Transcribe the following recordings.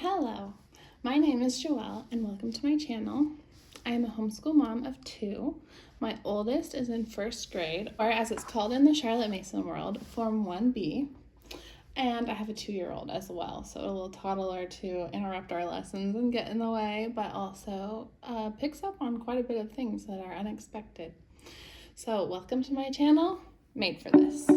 Hello, my name is Joelle and welcome to my channel. I am a homeschool mom of 2. My oldest is in 1st grade, or as it's called in the Charlotte Mason world, Form 1B. And I have a 2-year-old as well, so a little toddler to interrupt our lessons and get in the way, but also picks up on quite a bit of things that are unexpected. So welcome to my channel, made for this.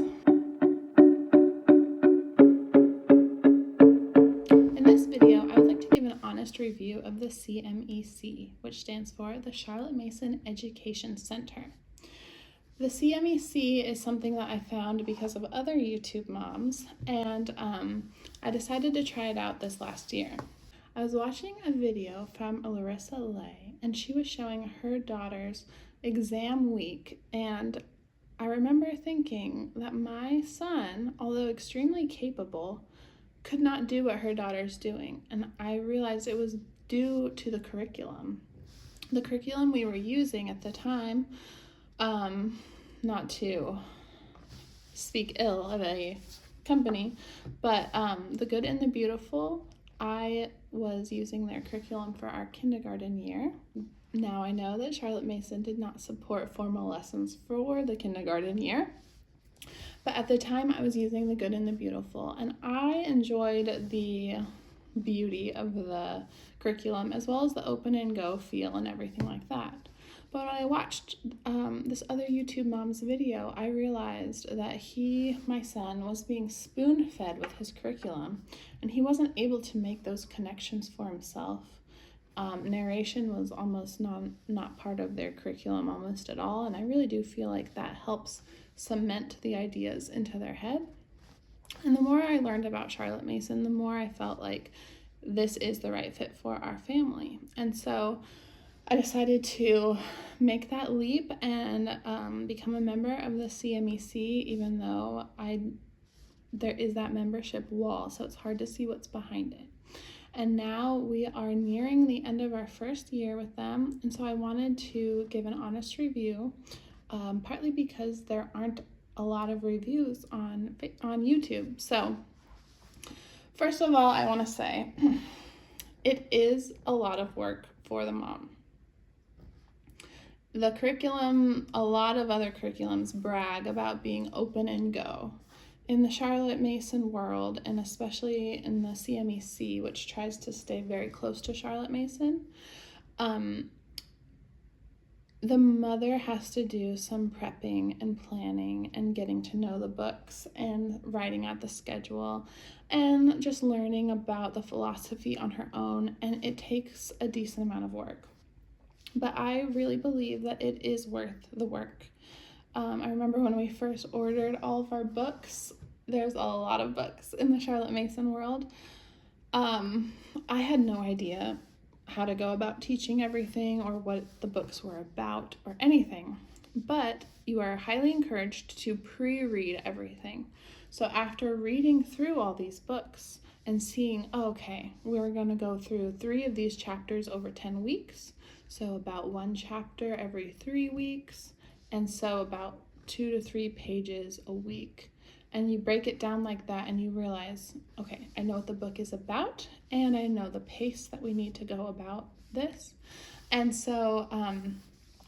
In this video, I would like to give an honest review of the CMEC, which stands for the Charlotte Mason Education Center. The CMEC is something that I found because of other YouTube moms, and I decided to try it out this last year. I was watching a video from Larissa Lay, and she was showing her daughter's exam week, and I remember thinking that my son, although extremely capable, could not do what her daughter's doing, and I realized it was due to the curriculum. The curriculum we were using at the time, not to speak ill of a company, but The Good and the Beautiful, I was using their curriculum for our kindergarten year. Now I know that Charlotte Mason did not support formal lessons for the kindergarten year, but at the time I was using The Good and the Beautiful, and I enjoyed the beauty of the curriculum as well as the open and go feel and everything like that. But when I watched this other YouTube mom's video, I realized that my son, was being spoon-fed with his curriculum, and he wasn't able to make those connections for himself. Narration was almost not part of their curriculum almost at all, and I really do feel like that helps cement the ideas into their head. And the more I learned about Charlotte Mason, the more I felt like this is the right fit for our family. And so I decided to make that leap and become a member of the CMEC, even though there is that membership wall, so it's hard to see what's behind it. And now we are nearing the end of our first year with them, and so I wanted to give an honest review, partly because there aren't a lot of reviews on YouTube. So first of all, I want to say it is a lot of work for the mom. The curriculum, a lot of other curriculums brag about being open and go. In the Charlotte Mason world, and especially in the CMEC, which tries to stay very close to Charlotte Mason, the mother has to do some prepping and planning and getting to know the books and writing out the schedule and just learning about the philosophy on her own, and it takes a decent amount of work. But I really believe that it is worth the work. I remember when we first ordered all of our books, there's a lot of books in the Charlotte Mason world. I had no idea how to go about teaching everything or what the books were about or anything, but you are highly encouraged to pre-read everything. So after reading through all these books and seeing, okay, we're going to go through 3 of these chapters over 10 weeks, so about 1 chapter every 3 weeks, and so about 2 to 3 pages a week. And you break it down like that and you realize, okay, I know what the book is about and I know the pace that we need to go about this. And so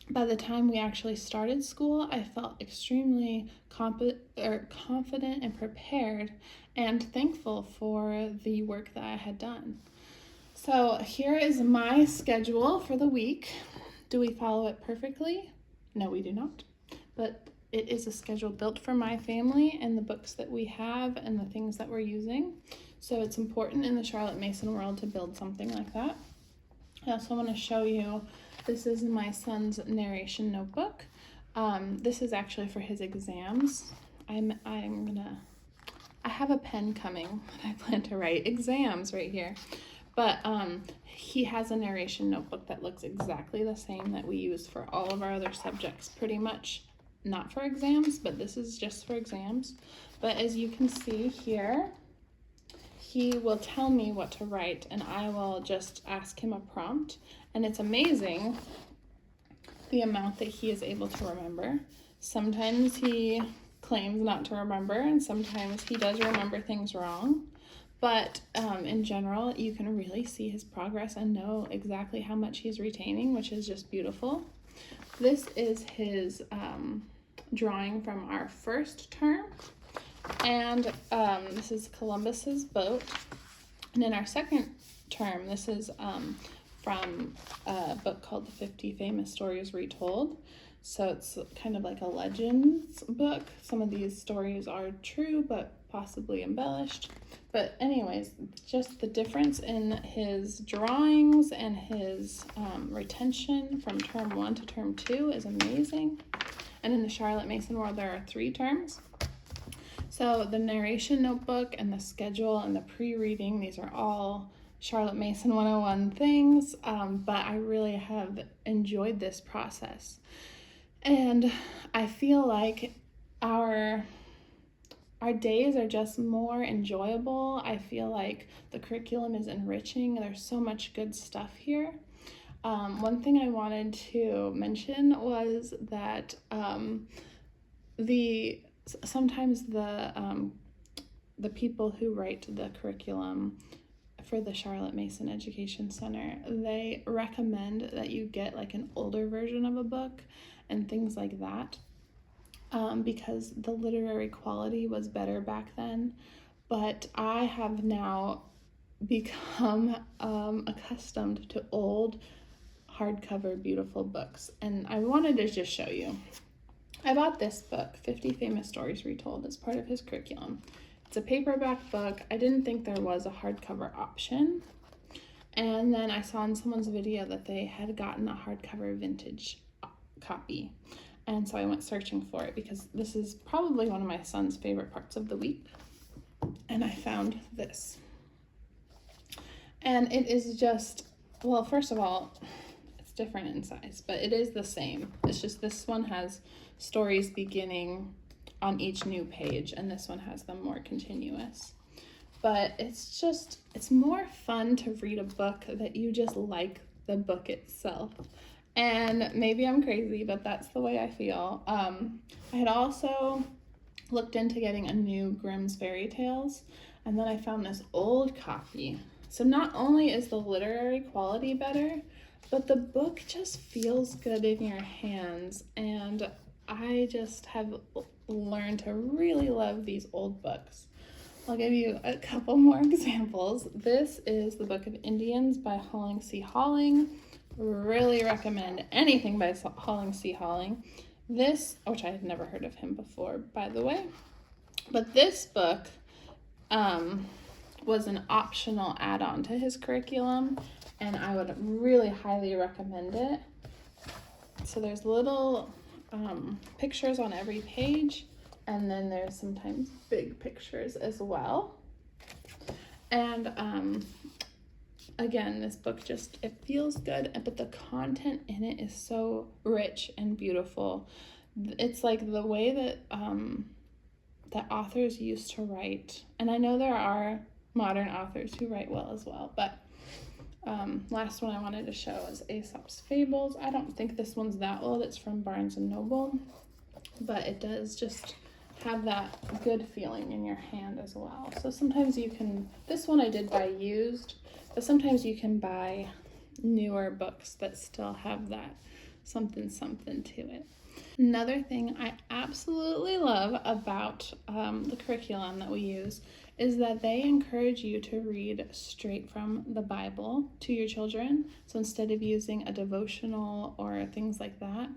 by the time we actually started school, I felt extremely confident and prepared and thankful for the work that I had done. So here is my schedule for the week. Do we follow it perfectly? No, we do not. But it is a schedule built for my family and the books that we have and the things that we're using. So it's important in the Charlotte Mason world to build something like that. I also want to show you, this is my son's narration notebook. This is actually for his exams. I have a pen coming that I plan to write exams right here. But he has a narration notebook that looks exactly the same that we use for all of our other subjects, pretty much. Not for exams, but this is just for exams. But as you can see here, he will tell me what to write, and I will just ask him a prompt. And it's amazing the amount that he is able to remember. Sometimes he claims not to remember, and sometimes he does remember things wrong. But in general, you can really see his progress and know exactly how much he's retaining, which is just beautiful. This is his drawing from our first term, and this is Columbus's boat. And in our second term, this is from a book called The 50 Famous Stories Retold. So it's kind of like a legends book. Some of these stories are true, but possibly embellished. But anyways, just the difference in his drawings and his retention from term 1 to term 2 is amazing. And in the Charlotte Mason world, there are 3 terms. So the narration notebook and the schedule and the pre-reading, these are all Charlotte Mason 101 things, but I really have enjoyed this process. And I feel like our days are just more enjoyable. I feel like the curriculum is enriching. There's so much good stuff here. One thing I wanted to mention was that sometimes the people who write the curriculum for the Charlotte Mason Education Center, they recommend that you get like an older version of a book and things like that, because the literary quality was better back then. But I have now become accustomed to old hardcover beautiful books, and I wanted to just show you. I bought this book, 50 Famous Stories Retold, as part of his curriculum. It's a paperback book. I didn't think there was a hardcover option. And then I saw in someone's video that they had gotten a hardcover vintage copy. And so I went searching for it because this is probably one of my son's favorite parts of the week. And I found this. And it is just, well, first of all, it's different in size, but it is the same. It's just this one has stories beginning on each new page, and this one has them more continuous. But it's more fun to read a book that you just like the book itself. And maybe I'm crazy, but that's the way I feel. I had also looked into getting a new Grimm's Fairy Tales, and then I found this old copy. So not only is the literary quality better, but the book just feels good in your hands, and I just have learned to really love these old books. I'll give you a couple more examples. This is the Book of Indians by Holling C. Holling. Really recommend anything by Holling C. Holling. This, which I had never heard of him before, by the way, but this book was an optional add-on to his curriculum, and I would really highly recommend it. So there's little pictures on every page, and then there's sometimes big pictures as well. And again, this book just, it feels good, but the content in it is so rich and beautiful. It's like the way that authors used to write, and I know there are modern authors who write well as well, but last one I wanted to show is Aesop's Fables. I don't think this one's that old. It's from Barnes & Noble, but it does just have that good feeling in your hand as well. So sometimes you can, this one I did buy used, but sometimes you can buy newer books that still have that something to it. Another thing I absolutely love about the curriculum that we use is that they encourage you to read straight from the Bible to your children. So instead of using a devotional or things like that,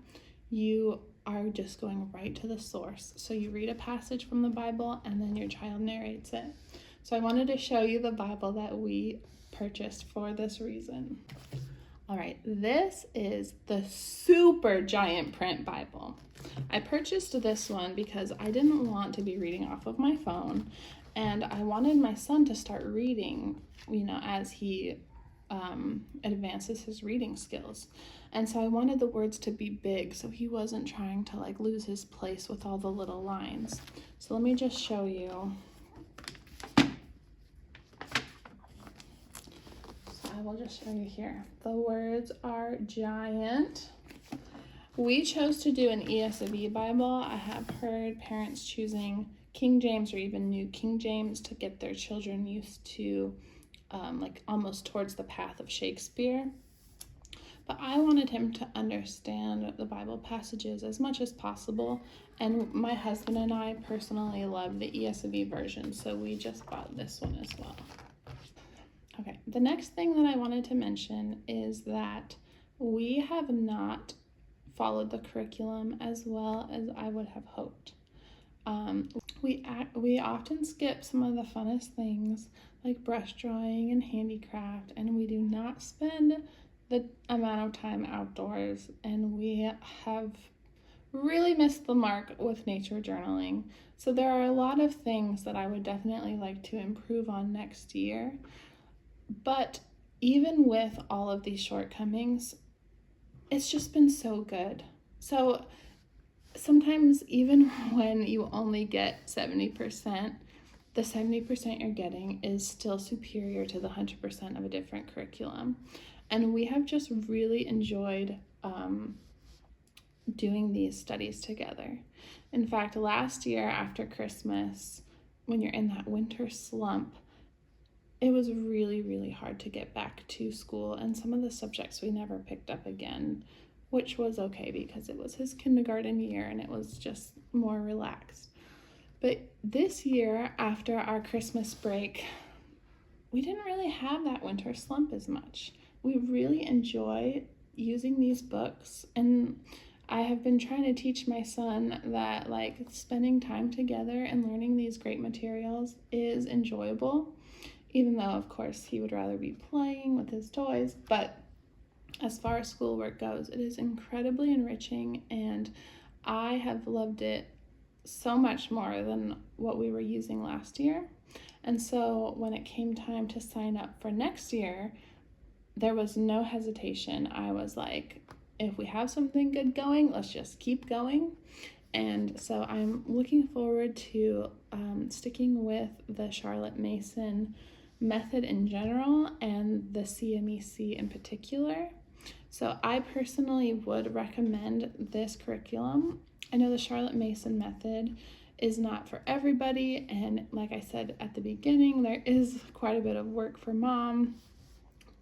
you are just going right to the source. So you read a passage from the Bible and then your child narrates it. So I wanted to show you the Bible that we purchased for this reason. All right, this is the super giant print Bible. I purchased this one because I didn't want to be reading off of my phone, and I wanted my son to start reading, as he advances his reading skills. And so I wanted the words to be big so he wasn't trying to lose his place with all the little lines. So let me just show you. I will just show you here. The words are giant. We chose to do an ESV Bible. I have heard parents choosing King James or even New King James to get their children used to like almost towards the path of Shakespeare. But I wanted him to understand the Bible passages as much as possible, and my husband and I personally love the ESV version, so we just bought this one as well. Okay, the next thing that I wanted to mention is that we have not followed the curriculum as well as I would have hoped. We often skip some of the funnest things like brush drawing and handicraft, and we do not spend the amount of time outdoors, and we have really missed the mark with nature journaling. So there are a lot of things that I would definitely like to improve on next year. But even with all of these shortcomings, it's just been so good. So sometimes even when you only get 70%, the 70% you're getting is still superior to the 100% of a different curriculum. And we have just really enjoyed doing these studies together. In fact, last year after Christmas, when you're in that winter slump, it was really, really hard to get back to school, and some of the subjects we never picked up again, which was okay because it was his kindergarten year and it was just more relaxed. But this year, after our Christmas break, we didn't really have that winter slump as much. We really enjoy using these books, and I have been trying to teach my son that like spending time together and learning these great materials is enjoyable, even though of course he would rather be playing with his toys. But as far as schoolwork goes, it is incredibly enriching, and I have loved it so much more than what we were using last year. And so when it came time to sign up for next year, there was no hesitation. I was like, if we have something good going, let's just keep going. And so I'm looking forward to sticking with the Charlotte Mason method in general and the CMEC in particular. So I personally would recommend this curriculum. I know the Charlotte Mason method is not for everybody, and like I said at the beginning, there is quite a bit of work for mom,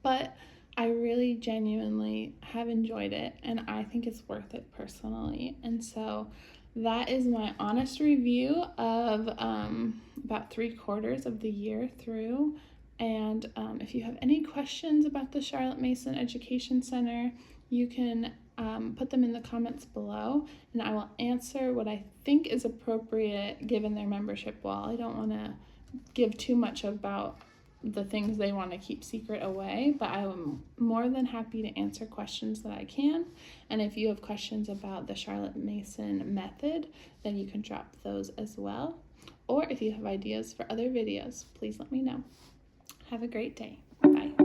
but I really genuinely have enjoyed it, and I think it's worth it personally. And so that is my honest review of about 3/4 of the year through. And if you have any questions about the Charlotte Mason Education Center, you can put them in the comments below, and I will answer what I think is appropriate given their membership wall. I don't want to give too much about the things they want to keep secret away, but I am more than happy to answer questions that I can. And if you have questions about the Charlotte Mason method, then you can drop those as well. Or if you have ideas for other videos, please let me know. Have a great day. Bye.